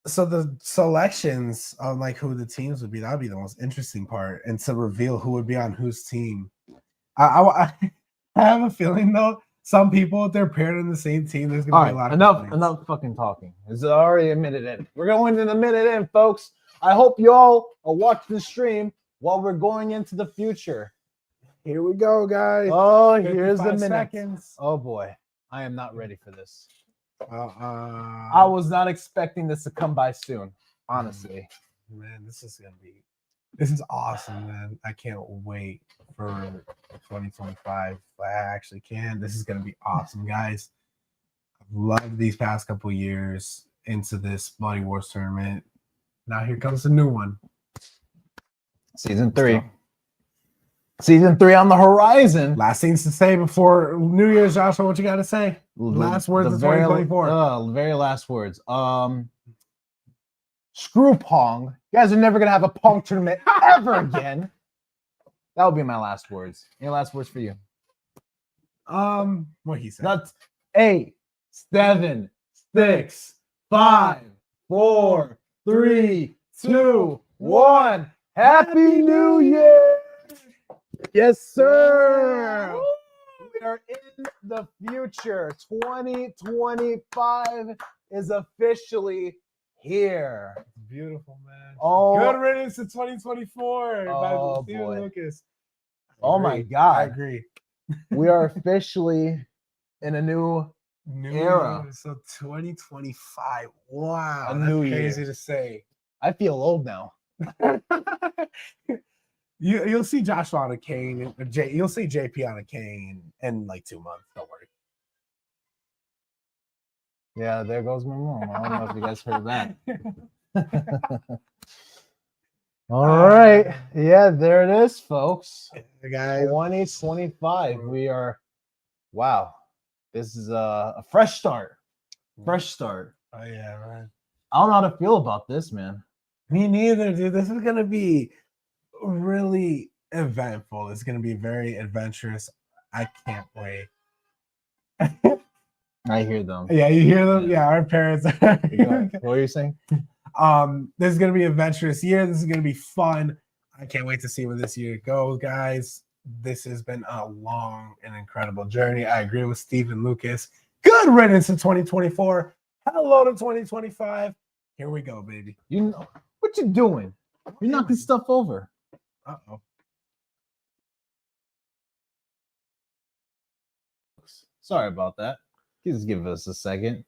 the selections on like who the teams would be. That would be the most interesting part, and to reveal who would be on whose team. I have a feeling though. Some people, if they're paired in the same team, there's gonna be a lot of enough fucking talking. It's already a minute in. We're going in a minute in, folks. I hope y'all are watching the stream while we're going into the future. Here we go, guys. Oh, here's the minute. Seconds. Oh boy, I am not ready for this. I I was not expecting this to come by soon, honestly. Man, this is awesome, man. I can't wait for 2025. I actually can. This is gonna be awesome, guys. I've loved these past couple years into this Bloody Wars tournament. Now here comes the new one. Season 3. Season 3 on the horizon. Last things to say before New Year's, Joshua. What you got to say? Last words of 2024. Very last words. Screw Pong. You guys are never gonna have a Pong tournament ever again. That would be my last words. Any last words for you? What he said. That's 8, 7, 6, 5, 4, 3, 2, 1. Happy New Year! Yes, sir. We are in the future. 2025 is officially here. Beautiful, man. Oh, Good riddance to 2024. Oh, by Stephen boy. Lucas. Oh my God. I agree. We are officially in a new era. Year, so 2025. Wow. A That's new crazy year. to say. I feel old now. You'll see Joshua on a cane. You'll see JP on a cane in like 2 months. Don't worry. Yeah, there goes my mom. I don't know if you guys heard that. All right. Yeah, there it is, folks. Guys, 2025. We are, wow. This is a fresh start. Fresh start. oh yeah, man. I don't know how to feel about this, man. Me neither, dude. This is gonna be really eventful. It's gonna be very adventurous. I can't wait. I hear them. Yeah, you hear them? Yeah, our parents. What were you saying? This is gonna be an adventurous year. This is gonna be fun. I can't wait to see where this year goes, guys. This has been a long and incredible journey. I agree with Stephen Lucas. Good riddance in 2024. Hello to 2025. Here we go, baby. You know what you doing? You're knocking stuff over. Uh-oh. Sorry about that. Just give us a second.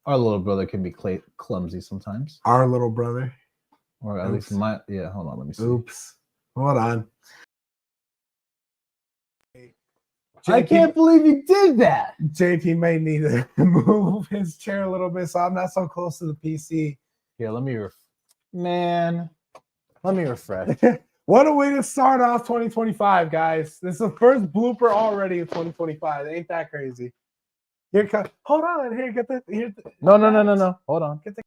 Our little brother can be clumsy sometimes. Our little brother. Or at least my, yeah, hold on, let me see. Oops. Hold on. I can't believe you did that. JP may need to move his chair a little bit so I'm not so close to the PC. Here, let me refresh. What a way to start off 2025, guys. This is the first blooper already of 2025. Ain't that crazy? Here, hold on. Here, get the. Here, No. Hold on. Get the.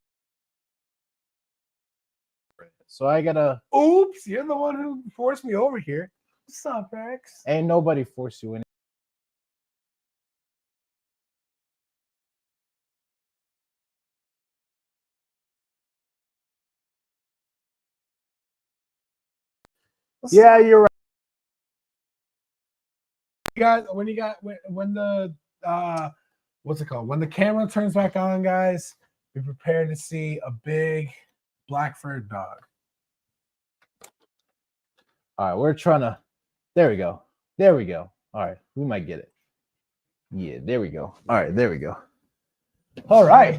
So I gotta. Oops, you're the one who forced me over here. What's up, Rex? Ain't nobody force you in. Yeah, you're right. When the what's it called? When the camera turns back on, guys, be prepared to see a big black furred dog. All right, we're trying to. There we go. There we go. All right, we might get it. Yeah, there we go. All right, there we go. All right,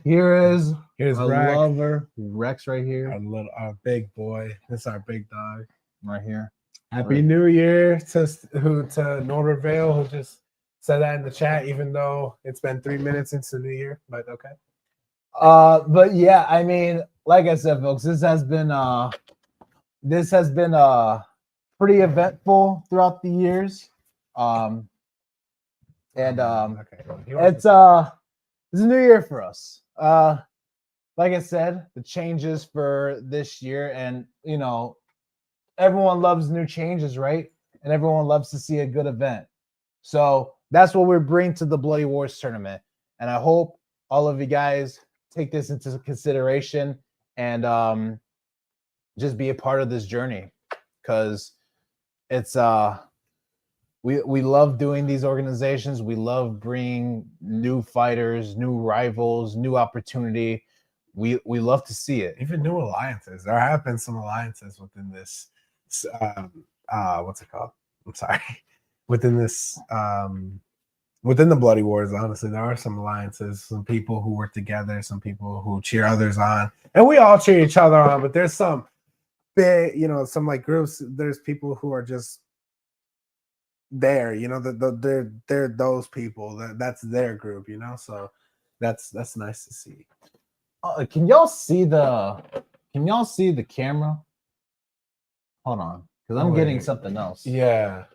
here's Here's our Rex, lover Rex right here, our big boy. This is our big dog. right here. Happy New Year to Norbert Vale, who just said that in the chat, even though it's been 3 minutes into the new year. But okay. But yeah, I mean, like I said, folks, this has been pretty eventful throughout the years. Okay. It's a new year for us. Like I said, the changes for this year, and you know, everyone loves new changes, right? And everyone loves to see a good event. So that's what we're bringing to the Bloody Wars tournament. And I hope all of you guys take this into consideration and just be a part of this journey, because it's we love doing these organizations. We love bringing new fighters, new rivals, new opportunity. We love to see it. Even new alliances. There have been some alliances within this. What's it called? I'm sorry. Within this, within the Bloody Wars, honestly, there are some alliances, some people who work together, some people who cheer others on, and we all cheer each other on. But there's some big, some like groups. There's people who are just there, they're those people. That's their group, So that's nice to see. Can y'all see the camera? Hold on, because I'm getting something else. Yeah.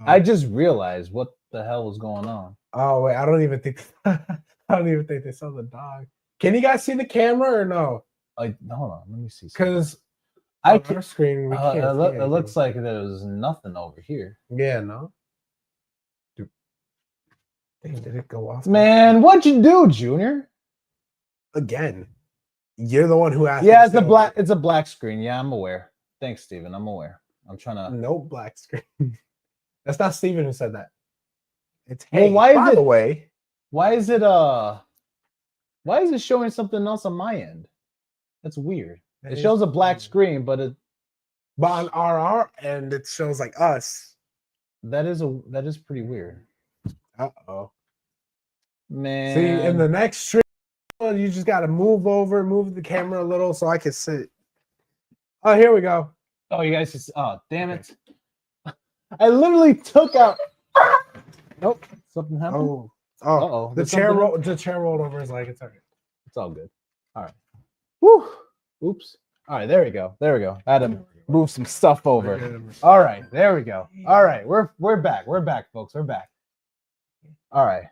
I just realized what the hell was going on. Oh wait, I don't even think they saw the dog. Can you guys see the camera or no? Hold on, let me see. Because I on our screen we can't. It looks like there's nothing over here. Yeah, no. Dang, did it go off? Man, what'd you do, Junior? Again, you're the one who asked. Yeah, it's a black screen. Yeah, I'm aware. Thanks, Steven. I'm aware. I'm trying to. No black screen. That's not Steven who said that. It's well, by the way. Why is it showing something else on my end? That's weird. It shows a black screen, but on our end it shows like us. That is pretty weird. Uh-oh. Man. See, in the next stream, you just gotta move the camera a little so I can sit. Oh, here we go. Oh, you guys just damn it. I literally took out. Nope, something happened. Oh, the chair rolled over his leg. It's all right. It's all good. All right. Whew. Oops. All right, there we go. There we go. I had to move some stuff over. All right, there we go. All right, we're back. We're back, folks. We're back. All right.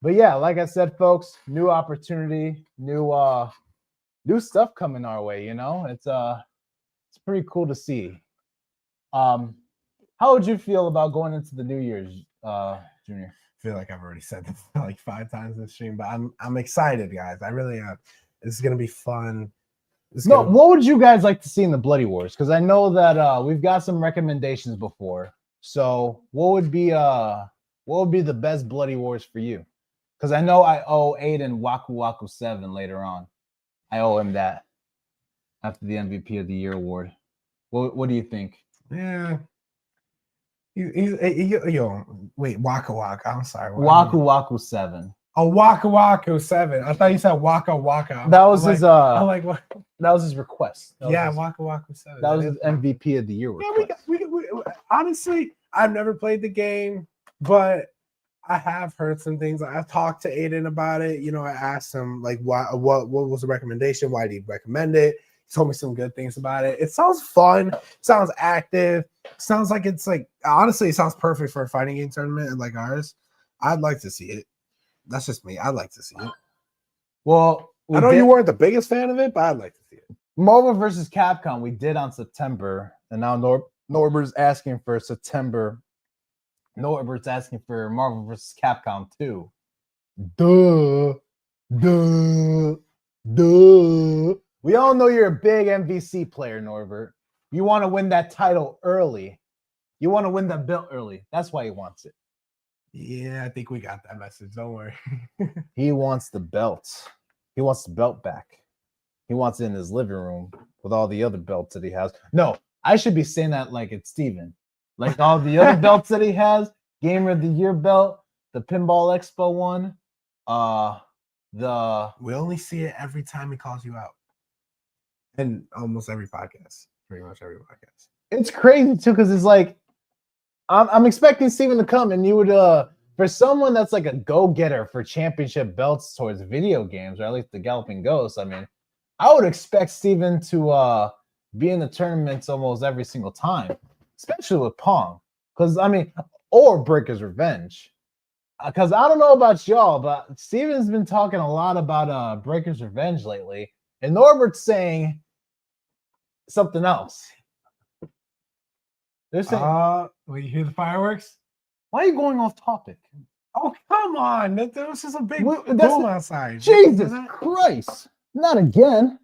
But yeah, like I said, folks, new opportunity, new stuff coming our way. You know, it's pretty cool to see. How would you feel about going into the New Year's, Junior? I feel like I've already said this like 5 times in the stream, but I'm excited, guys. I really am. This is gonna be fun. What would you guys like to see in the Bloody Wars? Because I know that we've got some recommendations before. So what would be the best Bloody Wars for you? Because I know I owe Aiden Waku Waku 7 later on. I owe him that after the MVP of the Year award. What do you think? Yeah. Wait, Waka Waka. I'm sorry. Waku Waku 7. Oh, Waka Waku 7. I thought you said Waka Waka. That was his I'm like, what? That was his request. Yeah, Waka Waku 7. That was his MVP of the Year request. Yeah, we honestly, I've never played the game, but I have heard some things. I've talked to Aiden about it. You know, I asked him like, what was the recommendation? Why did he recommend it? He told me some good things about it. It sounds fun. Sounds active. Sounds like it's like, honestly, it sounds perfect for a fighting game tournament like ours. I'd like to see it. That's just me. I'd like to see it. Well, I know you weren't the biggest fan of it, but I'd like to see it. Marvel vs. Capcom we did on September, and now Norbert's asking for September. Norbert's asking for Marvel vs. Capcom 2. Duh. We all know you're a big MVC player, Norbert. You want to win that title early. You want to win that belt early. That's why he wants it. Yeah, I think we got that message. Don't worry. He wants the belt. He wants the belt back. He wants it in his living room with all the other belts that he has. No, I should be saying that like it's Steven. Like all the other belts that he has, Gamer of the Year belt, the Pinball Expo one, we only see it every time he calls you out. And almost every podcast. Pretty much every podcast. It's crazy too, because it's like I'm expecting Steven to come, and you would for someone that's like a go-getter for championship belts towards video games, or at least the Galloping Ghost, I mean, I would expect Steven to be in the tournaments almost every single time, especially with Pong. Because I mean, or Breaker's Revenge. Because I don't know about y'all, but Steven's been talking a lot about Breaker's Revenge lately, and Norbert's saying something else. They're saying, will you hear the fireworks? why are you going off topic? Oh, come on. That was just a big That's boom outside. Jesus Christ. Not again.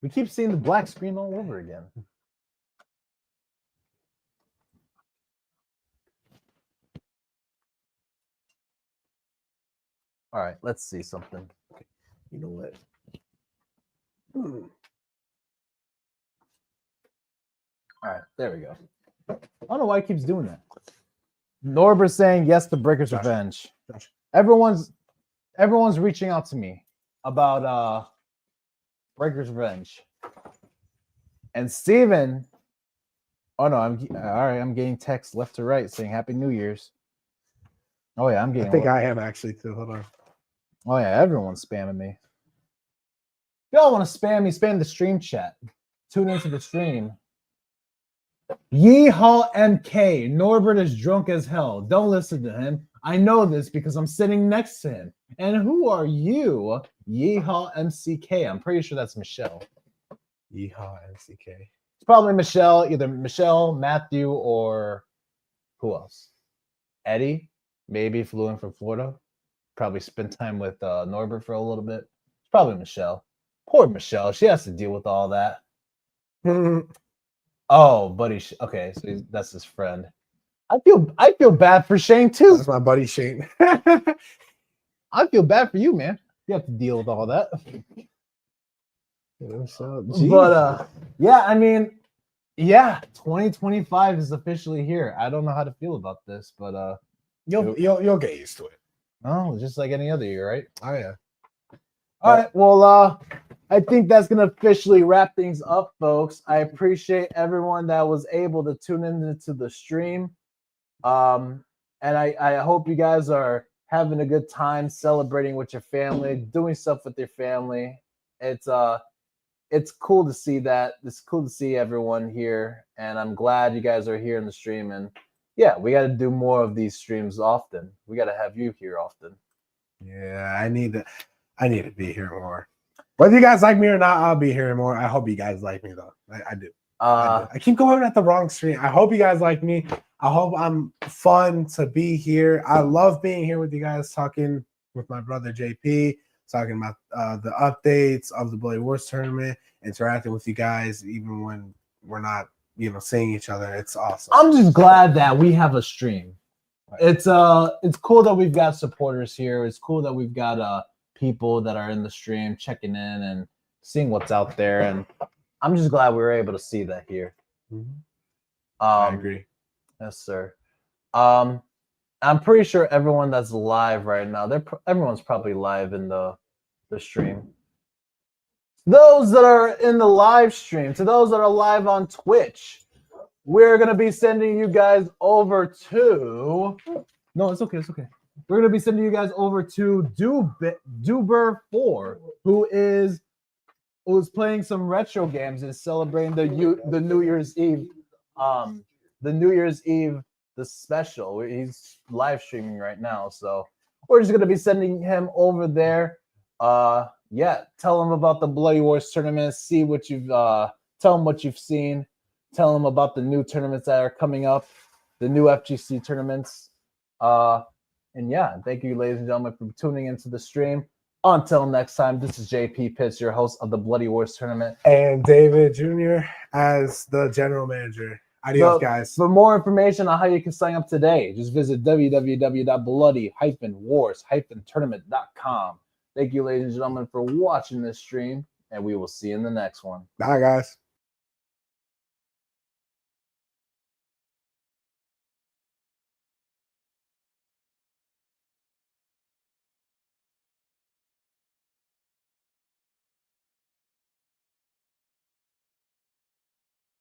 We keep seeing the black screen all over again. All right, let's see something. You know what? All right, there we go. I don't know why he keeps doing that. Norbert's saying yes to Breaker's Revenge. Josh. Everyone's reaching out to me about Breaker's Revenge. And Steven, oh no, I'm getting texts left to right saying Happy New Year's. Oh yeah, I'm getting I think I am actually too. Hold on. Oh yeah, everyone's spamming me. If y'all want to spam me, spam the stream chat. Tune into the stream. Yeehaw MK. Norbert is drunk as hell. Don't listen to him. I know this because I'm sitting next to him. And who are you? Yeehaw MCK. I'm pretty sure that's Michelle. Yeehaw MCK. It's probably Michelle, either Michelle, Matthew, or who else? Eddie, maybe flew in from Florida. Probably spent time with Norbert for a little bit. It's probably Michelle. Poor Michelle. She has to deal with all that. Oh, buddy. Okay, so that's his friend. I feel bad for Shane too. That's my buddy Shane. I feel bad for you, man. You have to deal with all that. But yeah, I mean, yeah, 2025 is officially here. I don't know how to feel about this, but you'll get used to it. Oh, just like any other year, right? Oh yeah. All right. Well, I think that's gonna officially wrap things up, folks. I appreciate everyone that was able to tune into the stream. And I hope you guys are having a good time, celebrating with your family, doing stuff with your family. It's cool to see that. It's cool to see everyone here, and I'm glad you guys are here in the stream. And yeah, we got to do more of these streams often. We got to have you here often. Yeah, I need to be here more. Whether you guys like me or not, I'll be here more. I hope you guys like me though. I do. I keep going at the wrong stream. I hope you guys like me. I hope I'm fun to be here. I love being here with you guys, talking with my brother JP, talking about the updates of the Bloody Wars tournament, interacting with you guys, even when we're not, seeing each other. It's awesome. I'm just glad that we have a stream. It's cool that we've got supporters here. It's cool that we've got people that are in the stream checking in and seeing what's out there, and I'm just glad we were able to see that here. I agree. Yes, sir. I'm pretty sure everyone that's live right now, everyone's probably live in the stream. Those that are in the live stream, to those that are live on Twitch, we're gonna be sending you guys over to. No, it's okay. It's okay. We're gonna be sending you guys over to Duber4, who's playing some retro games and celebrating the New Year's Eve, the special. He's live streaming right now, so we're just gonna be sending him over there. Yeah, tell him about the Bloody Wars tournament. See what you've tell him what you've seen. Tell him about the new tournaments that are coming up, the new FGC tournaments. And yeah, thank you, ladies and gentlemen, for tuning into the stream. Until next time, this is JP Pitts, your host of the Bloody Wars tournament, and David Jr. as the general manager. Adios, guys. For more information on how you can sign up today, just visit www.bloody-wars-tournament.com. Thank you, ladies and gentlemen, for watching this stream, and we will see you in the next one. Bye, guys.